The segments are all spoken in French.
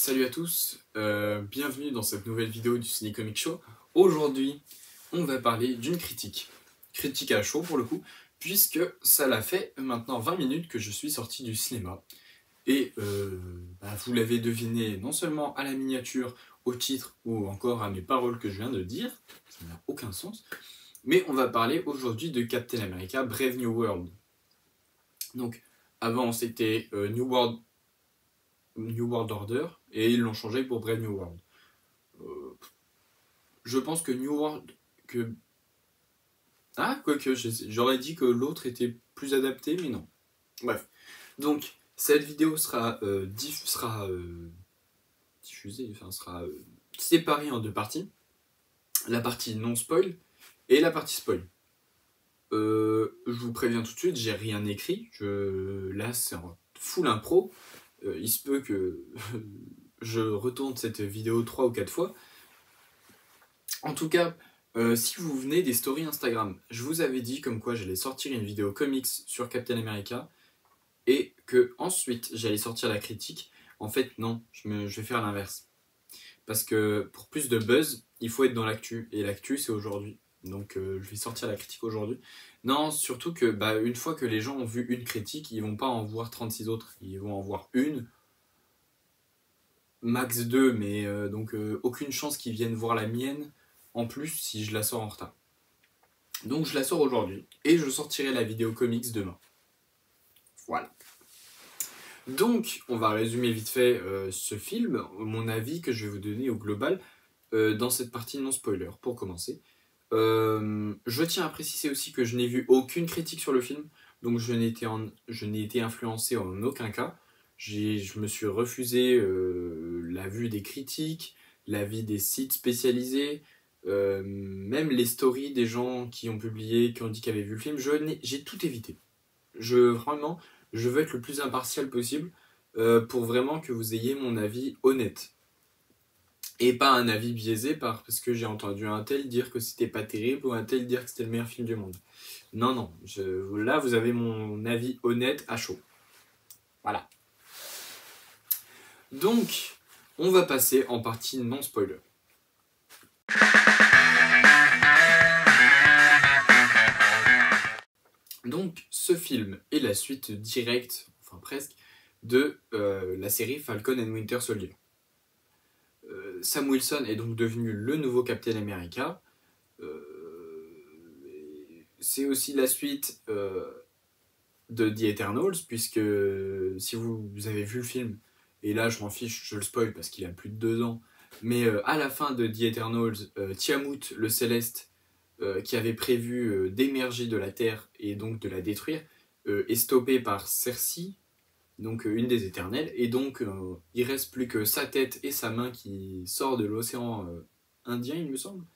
Salut à tous, bienvenue dans cette nouvelle vidéo du Ciné Comic Show. Aujourd'hui, on va parler d'une critique. Critique à chaud pour le coup, puisque ça l'a fait maintenant 20 minutes que je suis sorti du cinéma. Et vous l'avez deviné non seulement à la miniature, au titre ou encore à mes paroles que je viens de dire, ça n'a aucun sens, mais on va parler aujourd'hui de Captain America Brave New World. Donc avant c'était New World Order, et ils l'ont changé pour Brave New World. Je pense que New World... quoique, j'aurais dit que l'autre était plus adapté, mais non. Bref. Donc, cette vidéo sera diffusée, sera séparée en deux parties. La partie non spoil et la partie spoil. Je vous préviens tout de suite, j'ai rien écrit. Là, c'est en full impro. Il se peut que je retourne cette vidéo 3 ou 4 fois. En tout cas, si vous venez des stories Instagram, je vous avais dit comme quoi j'allais sortir une vidéo comics sur Captain America et que ensuite j'allais sortir la critique. En fait, non, je vais faire l'inverse. Parce que pour plus de buzz, il faut être dans l'actu. Et l'actu, c'est aujourd'hui. Donc je vais sortir la critique aujourd'hui. Non, surtout que une fois que les gens ont vu une critique, ils vont pas en voir 36 autres. Ils vont en voir une, max 2, mais donc aucune chance qu'ils viennent voir la mienne en plus si je la sors en retard. Donc je la sors aujourd'hui et je sortirai la vidéo comics demain. Voilà. Donc on va résumer vite fait ce film, mon avis que je vais vous donner au global dans cette partie non spoiler pour commencer. Je tiens à préciser aussi que je n'ai vu aucune critique sur le film, donc je n'ai été influencé en aucun cas. Je me suis refusé la vue des critiques, l'avis des sites spécialisés, même les stories des gens qui ont publié, qui ont dit qu'ils avaient vu le film. J'ai tout évité. Vraiment, je veux être le plus impartial possible pour vraiment que vous ayez mon avis honnête. Et pas un avis biaisé parce que j'ai entendu un tel dire que c'était pas terrible ou un tel dire que c'était le meilleur film du monde. Non, non, là vous avez mon avis honnête à chaud. Voilà. Donc, on va passer en partie non spoiler. Donc, ce film est la suite directe, enfin presque, de la série Falcon and Winter Soldier. Sam Wilson est donc devenu le nouveau Captain America. C'est aussi la suite de The Eternals, puisque si vous avez vu le film, et là je m'en fiche, je le spoil parce qu'il a plus de 2 ans, mais à la fin de The Eternals, Tiamut, le Céleste, qui avait prévu d'émerger de la Terre et donc de la détruire, est stoppé par Cersei, donc une des éternelles, et donc il reste plus que sa tête et sa main qui sort de l'océan Indien, il me semble.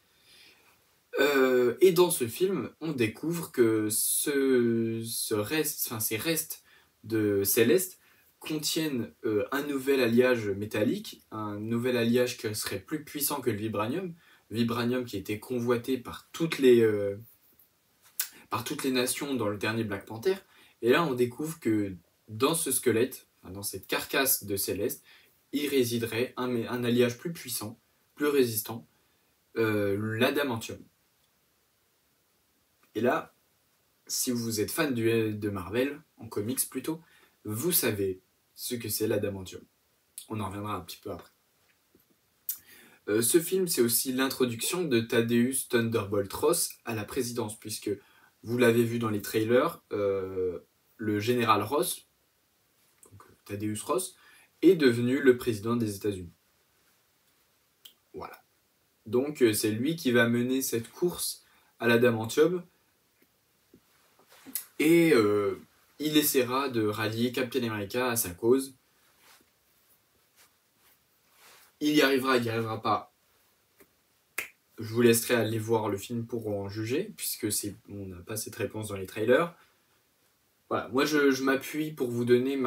Et dans ce film, on découvre que ces restes de Céleste contiennent un nouvel alliage métallique, un nouvel alliage qui serait plus puissant que le vibranium, vibranium qui a été convoité par toutes les nations dans le dernier Black Panther. Et là, on découvre que dans ce squelette, dans cette carcasse de Céleste, il résiderait un alliage plus puissant, plus résistant, l'adamantium. Et là, si vous êtes fan de Marvel, en comics plutôt, vous savez ce que c'est l'adamantium. On en reviendra un petit peu après. Ce film, c'est aussi l'introduction de Thaddeus Thunderbolt Ross à la présidence, puisque vous l'avez vu dans les trailers, le général Ross, donc Thaddeus Ross, est devenu le président des États-Unis. Voilà. Donc c'est lui qui va mener cette course à l'adamantium, et il essaiera de rallier Captain America à sa cause. Il y arrivera, il n'y arrivera pas. Je vous laisserai aller voir le film pour en juger, puisque on n'a pas cette réponse dans les trailers. Voilà, moi je m'appuie pour vous donner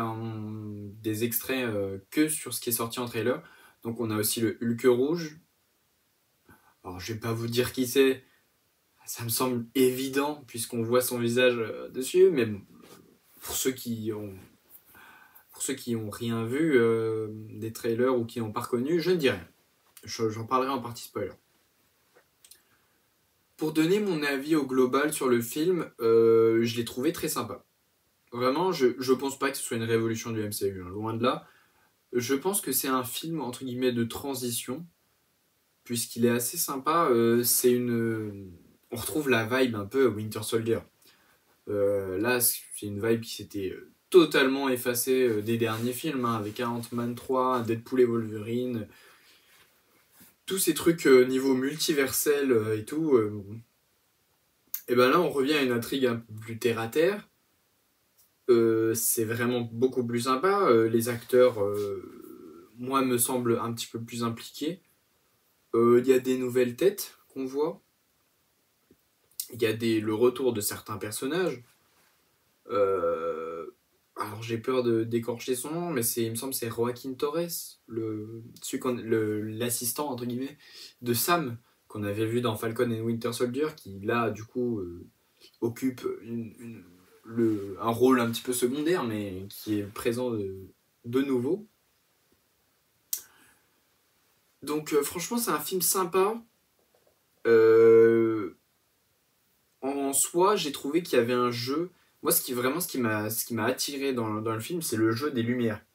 des extraits que sur ce qui est sorti en trailer. Donc on a aussi le Hulk rouge. Alors je vais pas vous dire qui c'est, ça me semble évident puisqu'on voit son visage dessus, mais pour ceux qui Pour ceux qui n'ont rien vu des trailers ou qui n'ont pas reconnu, je ne dis rien. J'en parlerai en partie spoiler. Pour donner mon avis au global sur le film, je l'ai trouvé très sympa. Vraiment, je pense pas que ce soit une révolution du MCU, hein, loin de là. Je pense que c'est un film, entre guillemets, de transition, puisqu'il est assez sympa. On retrouve la vibe un peu Winter Soldier. Là, c'est une vibe qui s'était totalement effacée des derniers films, hein, avec un Ant-Man 3, un Deadpool et Wolverine, tous ces trucs niveau multiversel et tout. Et ben là, on revient à une intrigue un peu plus terre à terre. C'est vraiment beaucoup plus sympa. Les acteurs, moi, me semblent un petit peu plus impliqués. Il y a des nouvelles têtes qu'on voit. Il y a le retour de certains personnages. Alors j'ai peur d'écorcher son nom, mais il me semble que c'est Joaquin Torres, l'assistant entre guillemets de Sam qu'on avait vu dans Falcon and Winter Soldier, qui là du coup occupe un rôle un petit peu secondaire, mais qui est présent de nouveau. Donc franchement c'est un film sympa. En soi j'ai trouvé qu'il y avait un jeu. Moi ce qui m'a attiré dans le film, c'est le jeu des lumières.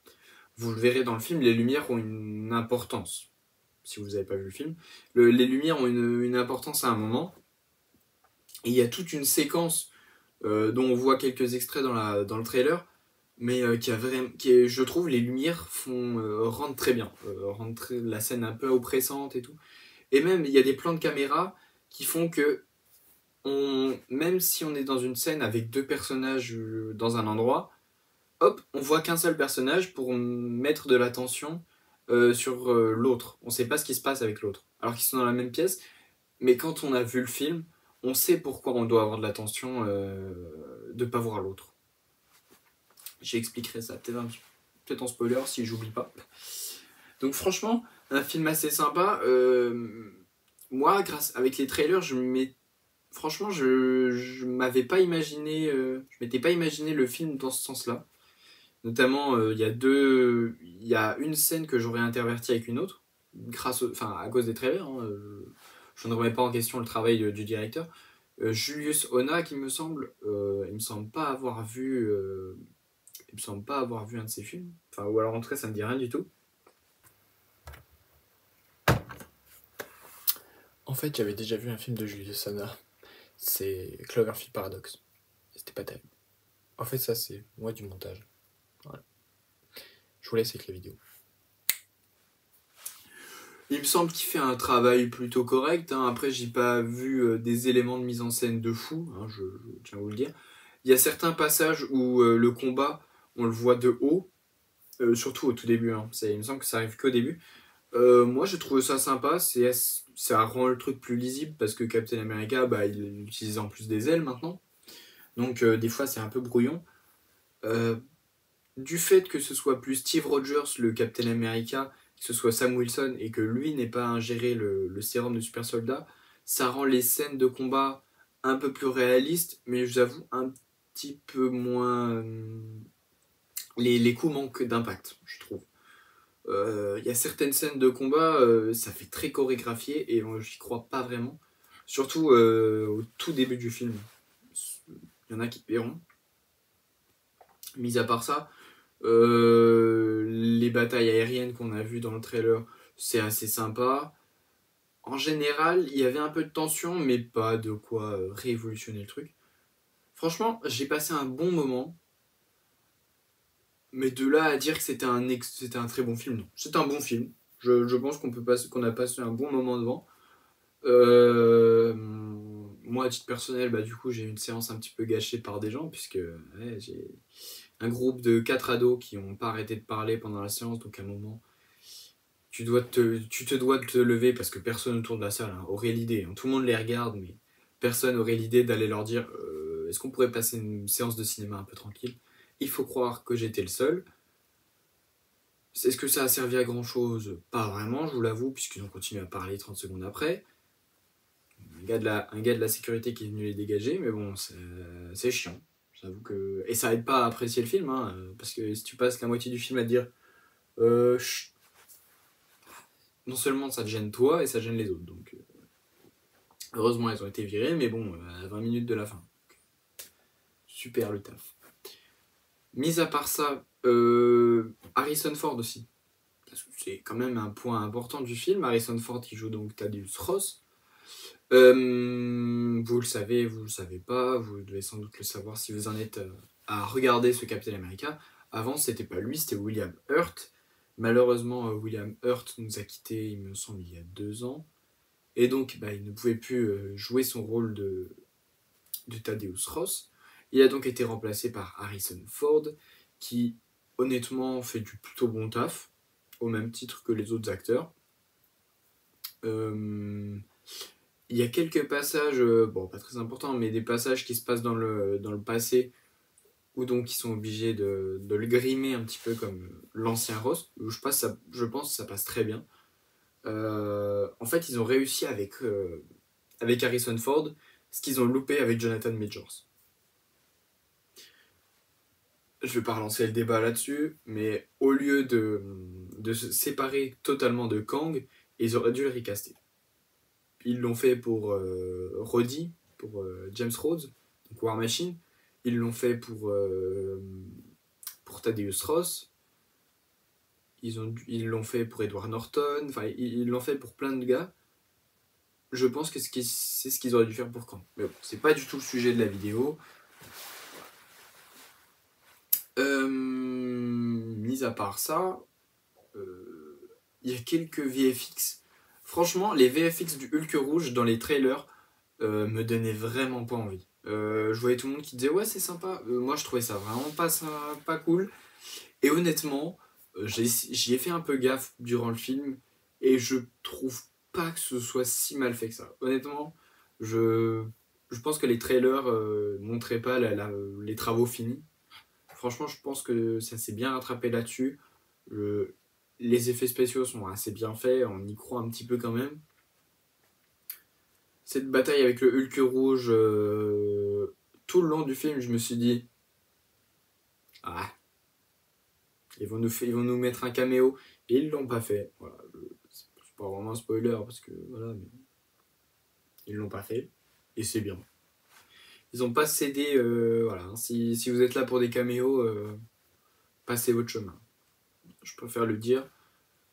Vous le verrez dans le film, les lumières ont une importance. Si vous n'avez pas vu le film, les lumières ont une importance à un moment. Et il y a toute une séquence dont on voit quelques extraits dans le trailer, mais je trouve les lumières rendent très bien, rendent la scène un peu oppressante et tout. Et même il y a des plans de caméra qui font que même si on est dans une scène avec deux personnages dans un endroit, hop, on voit qu'un seul personnage pour mettre de l'attention sur l'autre. On ne sait pas ce qui se passe avec l'autre, alors qu'ils sont dans la même pièce. Mais quand on a vu le film, on sait pourquoi on doit avoir de l'attention de ne pas voir l'autre. J'expliquerai ça peut-être en spoiler si j'oublie pas. Donc franchement, un film assez sympa. Moi, avec les trailers, franchement, je m'avais pas imaginé, je m'étais pas imaginé le film dans ce sens-là. Notamment, il y a une scène que j'aurais intervertie avec une autre, à cause des trailers. Hein, je ne remets pas en question le travail du directeur. Julius Ona, il me semble pas avoir vu, il me semble pas avoir vu un de ses films. Enfin, ou alors en tout cas, ça me dit rien du tout. En fait, j'avais déjà vu un film de Julius Ona. C'est Cloverfield Paradox. C'était pas terrible. En fait, ça, c'est moi du montage. Voilà. Je vous laisse avec la vidéo. Il me semble qu'il fait un travail plutôt correct. Hein. Après, j'ai pas vu des éléments de mise en scène de fou, hein, je tiens à vous le dire. Il y a certains passages où le combat, on le voit de haut, surtout au tout début. Hein. Il me semble que ça arrive qu'au début. Moi, j'ai trouvé ça sympa. Ça rend le truc plus lisible parce que Captain America, il utilise en plus des ailes maintenant. Donc, des fois, c'est un peu brouillon. Du fait que ce soit plus Steve Rogers, le Captain America, que ce soit Sam Wilson et que lui n'ait pas ingéré le sérum de super soldat, ça rend les scènes de combat un peu plus réalistes, mais j'avoue un petit peu moins... Les coups manquent d'impact, je trouve. Il y a certaines scènes de combat, ça fait très chorégraphié et j'y crois pas vraiment. Surtout au tout début du film. Il y en a qui paieront. Mis à part ça, les batailles aériennes qu'on a vues dans le trailer, c'est assez sympa. En général, il y avait un peu de tension, mais pas de quoi révolutionner le truc. Franchement, j'ai passé un bon moment. Mais de là à dire que c'était un très bon film, non. C'est un bon film. Je pense qu'on a passé un bon moment devant. Moi, à titre personnel, du coup, j'ai eu une séance un petit peu gâchée par des gens, puisque j'ai un groupe de 4 ados qui n'ont pas arrêté de parler pendant la séance, donc à un moment, tu te dois de te lever, parce que personne autour de la salle aurait l'idée, tout le monde les regarde, mais personne aurait l'idée d'aller leur dire est-ce qu'on pourrait passer une séance de cinéma un peu tranquille. Il faut croire que j'étais le seul. Est-ce que ça a servi à grand chose? Pas vraiment, je vous l'avoue, puisqu'ils ont continué à parler 30 secondes après. Un gars de la sécurité qui est venu les dégager, mais bon, c'est chiant. J'avoue que... Et ça aide pas à apprécier le film, hein, parce que si tu passes la moitié du film à te dire chut, non seulement ça te gêne toi et ça gêne les autres. Donc heureusement elles ont été virées, mais bon, à 20 minutes de la fin. Donc, super le taf. Mis à part ça, Harrison Ford aussi. Parce que c'est quand même un point important du film. Harrison Ford qui joue donc Thaddeus Ross. Vous le savez, vous le savez pas, vous devez sans doute le savoir si vous en êtes à regarder ce Captain America. Avant, c'était pas lui, c'était William Hurt. Malheureusement, William Hurt nous a quittés, il me semble, il y a 2 ans. Et donc, il ne pouvait plus jouer son rôle de Thaddeus Ross. Il a donc été remplacé par Harrison Ford, qui honnêtement fait du plutôt bon taf, au même titre que les autres acteurs. Il y a quelques passages, bon pas très importants, mais des passages qui se passent dans le passé, où donc ils sont obligés de le grimer un petit peu comme l'ancien Ross. Je pense que ça passe très bien. En fait, ils ont réussi avec Harrison Ford ce qu'ils ont loupé avec Jonathan Majors. Je vais pas relancer le débat là-dessus, mais au lieu de se séparer totalement de Kang, ils auraient dû le recaster. Ils l'ont fait pour Rhodey, pour James Rhodes, donc War Machine. Ils l'ont fait pour Thaddeus Ross. Ils l'ont fait pour Edward Norton. Enfin, ils l'ont fait pour plein de gars. Je pense que c'est ce qu'ils auraient dû faire pour Kang. Mais bon, c'est pas du tout le sujet de la vidéo. Mis à part ça, il y a quelques VFX. Franchement, les VFX du Hulk rouge dans les trailers me donnaient vraiment pas envie. Je voyais tout le monde qui disait ouais c'est sympa. Moi je trouvais ça vraiment pas cool. Et honnêtement, j'y ai fait un peu gaffe durant le film et je trouve pas que ce soit si mal fait que ça. Honnêtement, je pense que les trailers montraient pas les travaux finis. Franchement, je pense que ça s'est bien rattrapé là-dessus. Les effets spéciaux sont assez bien faits, on y croit un petit peu quand même. Cette bataille avec le Hulk rouge, tout le long du film, je me suis dit ah, ils vont nous mettre un caméo. Et ils l'ont pas fait. Voilà, c'est pas vraiment un spoiler parce que voilà, mais ils l'ont pas fait. Et c'est bien. Ils ont pas cédé. Voilà, si vous êtes là pour des caméos, passez votre chemin. Je préfère le dire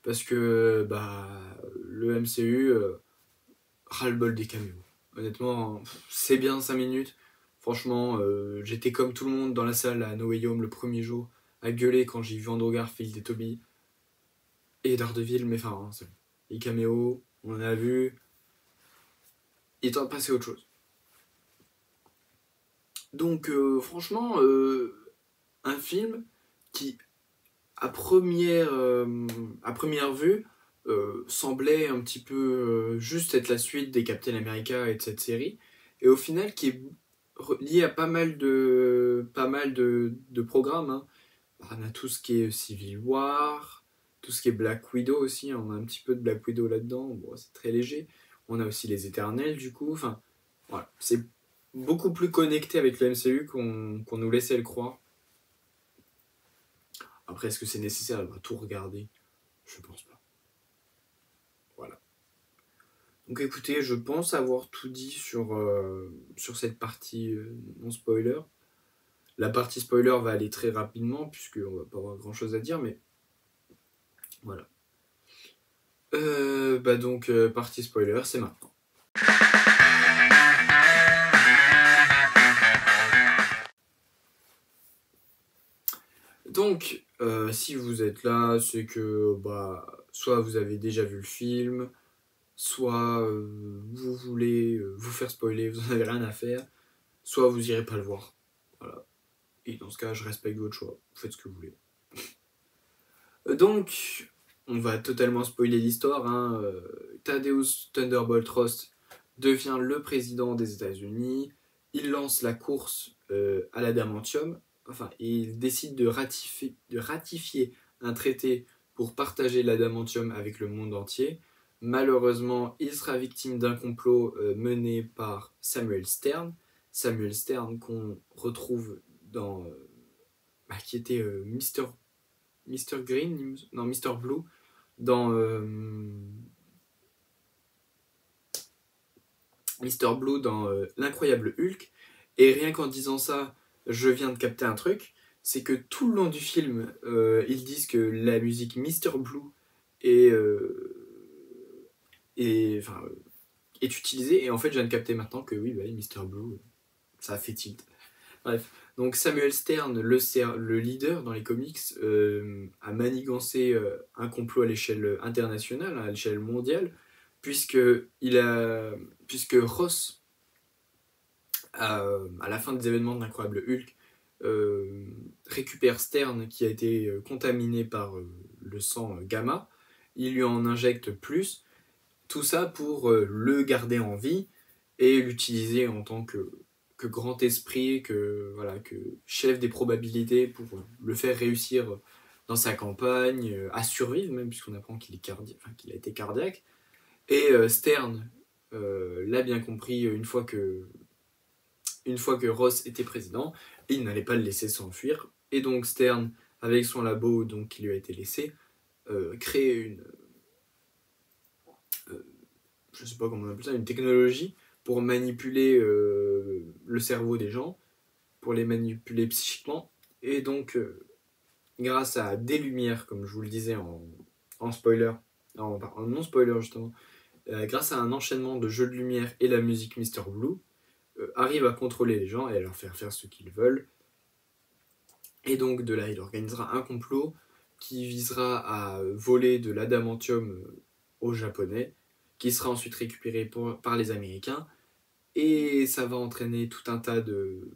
parce que le MCU ras-le-bol des caméos. Honnêtement, c'est bien 5 minutes. Franchement, j'étais comme tout le monde dans la salle à No Way Home le premier jour, à gueuler quand j'ai vu Andrew Garfield et Toby et Daredevil, mais enfin, hein, c'est bon. Les caméos, on en a vu. Il est temps de passer à autre chose. Donc, franchement, un film qui, à première vue, semblait un petit peu juste être la suite des Captain America et de cette série, et au final qui est lié à pas mal de programmes. Hein. On a tout ce qui est Civil War, tout ce qui est Black Widow aussi, hein. On a un petit peu de Black Widow là-dedans, bon, c'est très léger. On a aussi les Éternels du coup, enfin voilà, c'est beaucoup plus connecté avec le MCU qu'on nous laissait le croire. Après, est-ce que c'est nécessaire de tout regarder? Je pense pas. Voilà. Donc écoutez, je pense avoir tout dit sur cette partie non spoiler. La partie spoiler va aller très rapidement, puisqu'on va pas avoir grand chose à dire, mais voilà. Donc, partie spoiler, c'est maintenant. Donc, si vous êtes là, c'est que soit vous avez déjà vu le film, soit vous voulez vous faire spoiler, vous n'en avez rien à faire, soit vous irez pas le voir. Voilà. Et dans ce cas, je respecte votre choix. Vous faites ce que vous voulez. Donc, on va totalement spoiler l'histoire. Hein. Thaddeus Thunderbolt Ross devient le président des États-Unis. Il lance la course à l'adamantium. Enfin, il décide de ratifier un traité pour partager l'adamantium avec le monde entier. Malheureusement, il sera victime d'un complot mené par Samuel Stern. Samuel Stern qu'on retrouve dans qui était Mr. Green, non Mr. Blue dans l'incroyable Hulk. Et rien qu'en disant ça, je viens de capter un truc, c'est que tout le long du film, ils disent que la musique Mr. Blue est, enfin, est utilisée, et en fait je viens de capter maintenant que oui, bah, Mr. Blue, ça a fait tilt. Bref, donc Samuel Stern, le leader dans les comics, a manigancé un complot à l'échelle internationale, à l'échelle mondiale, puisque Ross, à la fin des événements de l'incroyable Hulk, récupère Stern qui a été contaminé par le sang gamma, il lui en injecte plus, tout ça pour le garder en vie et l'utiliser en tant que grand esprit, que chef des probabilités pour le faire réussir dans sa campagne, à survivre même, puisqu'on apprend qu'il a été cardiaque. Et Stern l'a bien compris une fois que Ross était président, il n'allait pas le laisser s'enfuir. Et donc Stern, avec son labo donc, qui lui a été laissé, crée je sais pas comment on appelle ça, une technologie pour manipuler le cerveau des gens, pour les manipuler psychiquement. Et donc, grâce à des lumières, comme je vous le disais en spoiler, en non-spoiler justement, grâce à un enchaînement de jeux de lumière et la musique Mr. Blue, arrive à contrôler les gens et à leur faire faire ce qu'ils veulent. Et donc de là, il organisera un complot qui visera à voler de l'adamantium aux Japonais, qui sera ensuite récupéré par les Américains, et ça va entraîner tout un tas de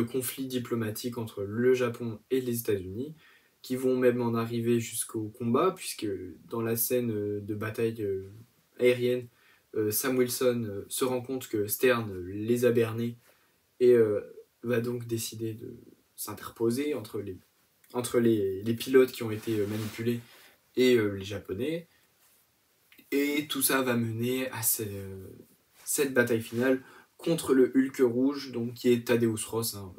conflits diplomatiques entre le Japon et les États-Unis, qui vont même en arriver jusqu'au combat, puisque dans la scène de bataille aérienne, Sam Wilson se rend compte que Stern les a bernés et va donc décider de s'interposer entre les pilotes qui ont été manipulés et les Japonais. Et tout ça va mener à cette bataille finale contre le Hulk rouge, donc qui est Thaddeus Ross. Hein.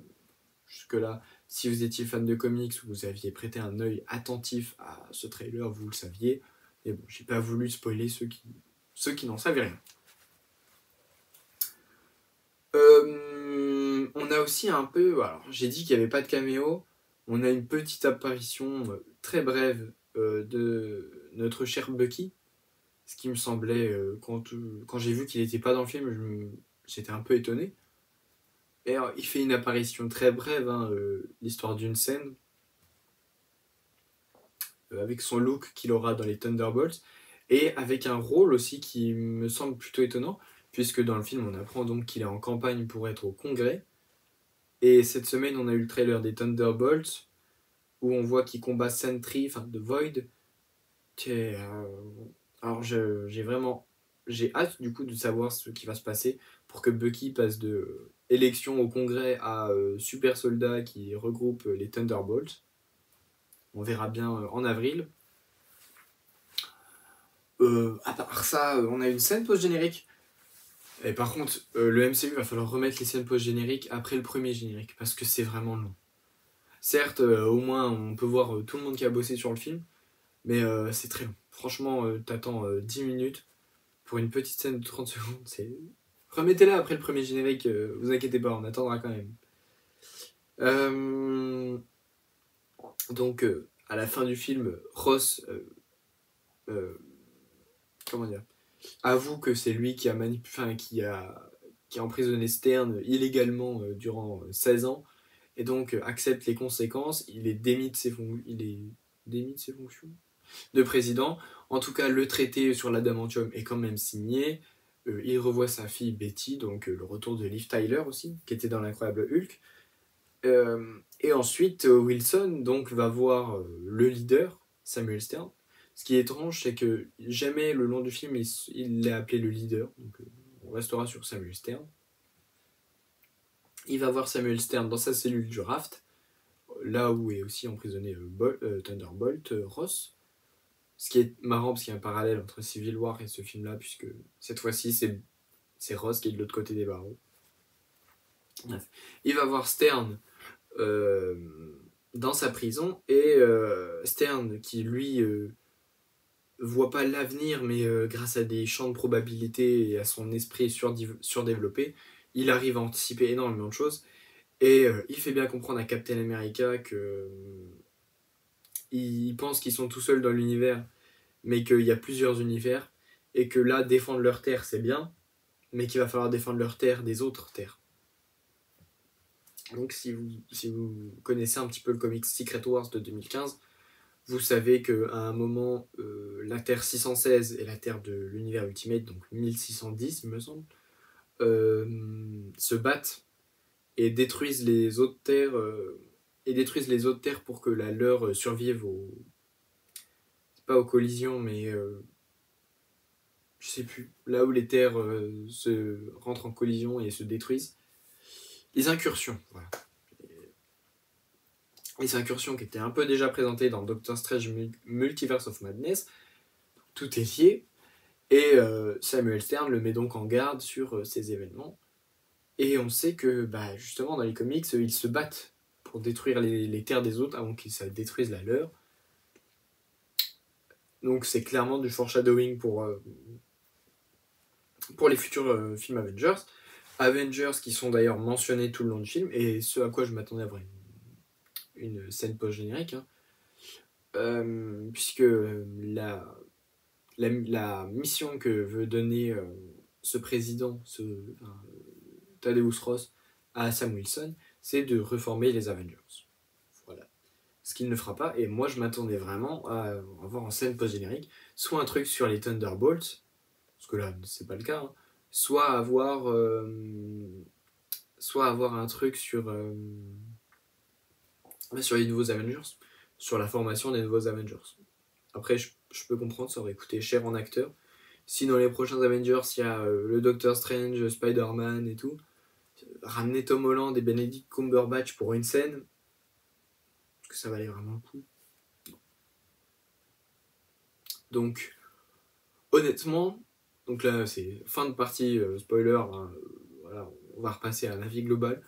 Jusque-là, si vous étiez fan de comics, vous aviez prêté un œil attentif à ce trailer, vous le saviez. Mais bon, j'ai pas voulu spoiler ceux qui n'en savaient rien. On a aussi un peu... Alors, j'ai dit qu'il n'y avait pas de caméo. On a une petite apparition très brève de notre cher Bucky. Ce qui me semblait, quand j'ai vu qu'il n'était pas dans le film, j'étais un peu étonné. Et alors, il fait une apparition très brève, hein, l'histoire d'une scène, avec son look qu'il aura dans les Thunderbolts, et avec un rôle aussi qui me semble plutôt étonnant, puisque dans le film, on apprend donc qu'il est en campagne pour être au Congrès. Et cette semaine, on a eu le trailer des Thunderbolts, où on voit qu'il combat Sentry, enfin The Void. Alors j'ai hâte du coup de savoir ce qui va se passer pour que Bucky passe de élection au Congrès à super soldat qui regroupe les Thunderbolts. On verra bien en avril. À part ça, on a une scène post-générique. Et par contre, le MCU va falloir remettre les scènes post-génériques après le premier générique parce que c'est vraiment long. Certes, au moins on peut voir tout le monde qui a bossé sur le film, mais c'est très long. Franchement, t'attends 10 minutes pour une petite scène de 30 secondes. Remettez-la après le premier générique, vous inquiétez pas, on attendra quand même. Donc, à la fin du film, Ross avoue que c'est lui qui a qui a emprisonné Stern illégalement durant 16 ans, et donc accepte les conséquences. Il est démis de ses fonctions de président. En tout cas, le traité sur l'adamantium est quand même signé. Il revoit sa fille Betty, donc le retour de Liv Tyler aussi, qui était dans l'incroyable Hulk. Et ensuite, Wilson donc va voir le leader, Samuel Stern. Ce qui est étrange, c'est que jamais le long du film, il l'a appelé le leader. Donc on restera sur Samuel Stern. Il va voir Samuel Stern dans sa cellule du Raft, là où est aussi emprisonné Thunderbolt Ross. Ce qui est marrant parce qu'il y a un parallèle entre Civil War et ce film-là, puisque cette fois-ci, c'est Ross qui est de l'autre côté des barreaux. Bref. Il va voir Stern dans sa prison, et Stern qui lui voit pas l'avenir, mais grâce à des champs de probabilité et à son esprit surdéveloppé, il arrive à anticiper énormément de choses, et il fait bien comprendre à Captain America que ils pensent qu'ils sont tout seuls dans l'univers, mais qu'il y a plusieurs univers, et que là, défendre leur terre, c'est bien, mais qu'il va falloir défendre leur terre des autres terres. Donc si vous connaissez un petit peu le comic Secret Wars de 2015, vous savez qu'à un moment, la Terre 616 et la Terre de l'univers Ultimate, donc 1610 il me semble, se battent et détruisent les autres terres, pour que la leur survive pas aux collisions, mais je sais plus, là où les terres se rentrent en collision et se détruisent. Les incursions, voilà. Les incursions qui étaient un peu déjà présentées dans Doctor Strange Multiverse of Madness, tout est lié, et Samuel Stern le met donc en garde sur ces événements, et on sait que justement dans les comics, ils se battent pour détruire les terres des autres avant qu'ils détruisent la leur. Donc c'est clairement du foreshadowing pour les futurs films Avengers. Avengers qui sont d'ailleurs mentionnés tout le long du film, et ce à quoi je m'attendais à voir une scène post-générique, hein. Puisque la mission que veut donner ce président, Thaddeus Ross, à Sam Wilson, c'est de reformer les Avengers. Voilà. Ce qu'il ne fera pas, et moi je m'attendais vraiment à avoir en scène post-générique soit un truc sur les Thunderbolts, parce que là c'est pas le cas, hein, soit avoir un truc sur les nouveaux Avengers, sur la formation des nouveaux Avengers. Après je peux comprendre, ça aurait coûté cher en acteurs. Si dans les prochains Avengers il y a le Doctor Strange, Spider-Man et tout, ramener Tom Holland et Benedict Cumberbatch pour une scène, est-ce que ça valait vraiment le coup? Donc honnêtement, donc là c'est fin de partie, spoiler, hein, voilà, on va repasser à un avis global.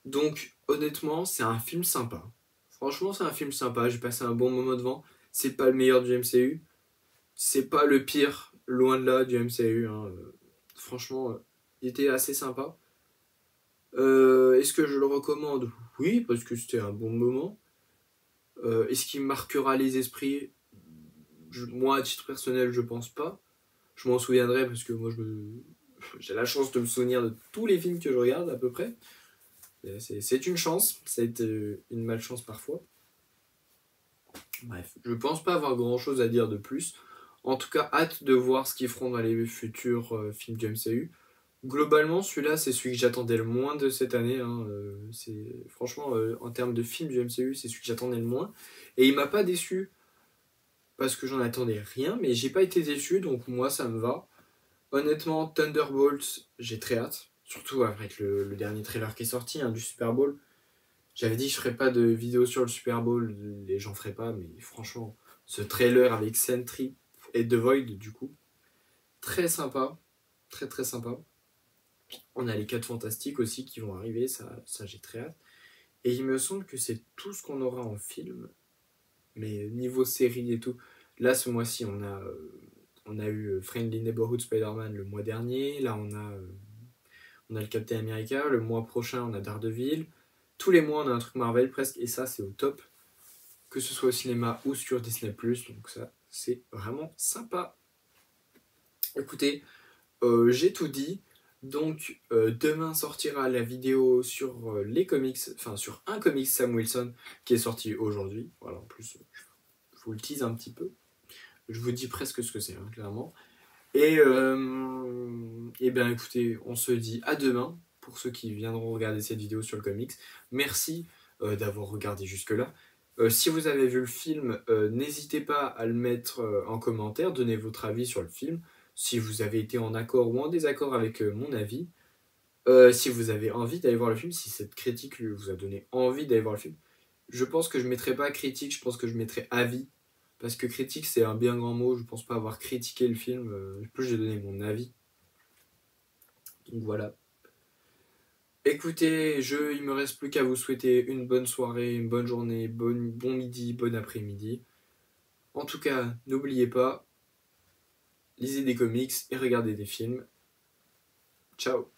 Donc honnêtement c'est un film sympa. Franchement c'est un film sympa, j'ai passé un bon moment devant. C'est pas le meilleur du MCU, c'est pas le pire, loin de là, du MCU, hein. Franchement, il était assez sympa. Est-ce que je le recommande? Oui, parce que c'était un bon moment. Est-ce qu'il marquera les esprits? Moi, à titre personnel, je pense pas. Je m'en souviendrai parce que moi, j'ai la chance de me souvenir de tous les films que je regarde, à peu près. C'est une chance, c'est une malchance parfois. Bref, je pense pas avoir grand chose à dire de plus. En tout cas, hâte de voir ce qu'ils feront dans les futurs films du MCU. Globalement, celui-là, c'est celui que j'attendais le moins de cette année, hein. Franchement, en termes de films du MCU, c'est celui que j'attendais le moins. Et il m'a pas déçu, parce que j'en attendais rien, mais j'ai pas été déçu, donc moi, ça me va. Honnêtement, Thunderbolts, j'ai très hâte. Surtout avec le dernier trailer qui est sorti, hein, du Super Bowl. J'avais dit que je ferais pas de vidéo sur le Super Bowl, les gens feraient pas, mais franchement, ce trailer avec Sentry et The Void, du coup, très sympa. Très très sympa. On a les 4 Fantastiques aussi qui vont arriver, ça j'ai très hâte. Et il me semble que c'est tout ce qu'on aura en film. Mais niveau série et tout, là ce mois-ci on a eu Friendly Neighborhood Spider-Man le mois dernier. Là on a le Captain America. Le mois prochain on a Daredevil. Tous les mois on a un truc Marvel presque, et ça c'est au top. Que ce soit au cinéma ou sur Disney+, donc ça c'est vraiment sympa. Écoutez, j'ai tout dit. Donc demain sortira la vidéo sur les comics, enfin sur un comics Sam Wilson qui est sorti aujourd'hui. Voilà, en plus je vous le tease un petit peu. Je vous dis presque ce que c'est, hein, clairement. Et bien écoutez, on se dit à demain pour ceux qui viendront regarder cette vidéo sur le comics. Merci d'avoir regardé jusque-là. Si vous avez vu le film, n'hésitez pas à le mettre en commentaire, donnez votre avis sur le film. Si vous avez été en accord ou en désaccord avec mon avis. Si vous avez envie d'aller voir le film, si cette critique vous a donné envie d'aller voir le film, je pense que je ne mettrai pas critique, je pense que je mettrai avis. Parce que critique, c'est un bien grand mot, je pense pas avoir critiqué le film, plus j'ai donné mon avis. Donc voilà. Écoutez, il me reste plus qu'à vous souhaiter une bonne soirée, une bonne journée, bon midi, bon après-midi. En tout cas, n'oubliez pas, lisez des comics et regardez des films. Ciao.